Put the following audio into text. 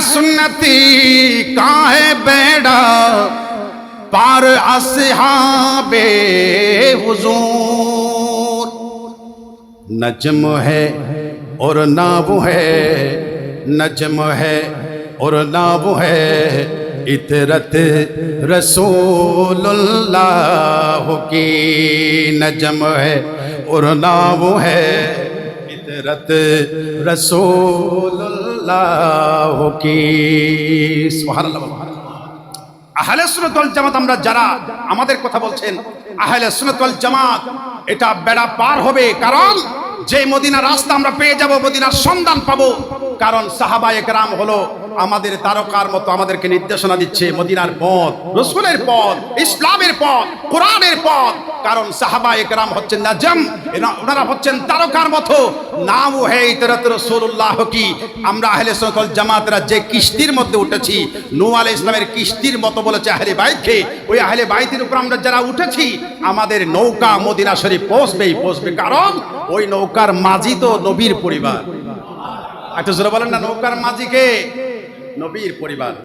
सुन्नती का है बेड़ा पार असहाबे हुजूर। नजम है और नाव है, नजम है और नाव है, इतरत रसूलुल्लाह की। नजम है और नाव है, इतरत रसूलुल्लाह की। सुबहानाल्लाह। আহলে সুন্নাত ওয়াল জামাত আমরা যারা আমাদের কথা বলছেন, আহলে সুন্নাত ওয়াল জামাত এটা বেড়া পার হবে, কারণ যে মদিনার রাস্তা আমরা পেয়ে যাব, মদিনার সন্ধান পাবো। কারণ সাহাবায়ে কেরাম হলো আমাদের তারকার মতো আমাদেরকে নির্দেশনা দিচ্ছে মদিনার পথ, রাসূলের পথ, ইসলামের পথ, কোরআনের পথ। কারণ সাহাবায়ে কেরাম হচ্ছেন নাজম, ওনারা হচ্ছেন তারকার মতো। নাম হে ইতরাত রাসূলুল্লাহ কি। আমরা আহলে সুন্নাত ওয়াল জামাতরা যে কিস্তির মধ্যে উঠেছি, নূহ আলাইহিস সালামের কিস্তির মতো বলেছে আহলে বাইতকে, ওই আহলে বাইতের উপর আমরা যারা উঠেছি, আমাদের নৌকা মদিনা শরীফ পৌঁছবেই পৌঁছবে। কারণ ওই নৌকার মাঝি তো নবীর পরিবার। একটু জোরে বলেন না, নৌকার মাঝি কে? নবীর পরিবার।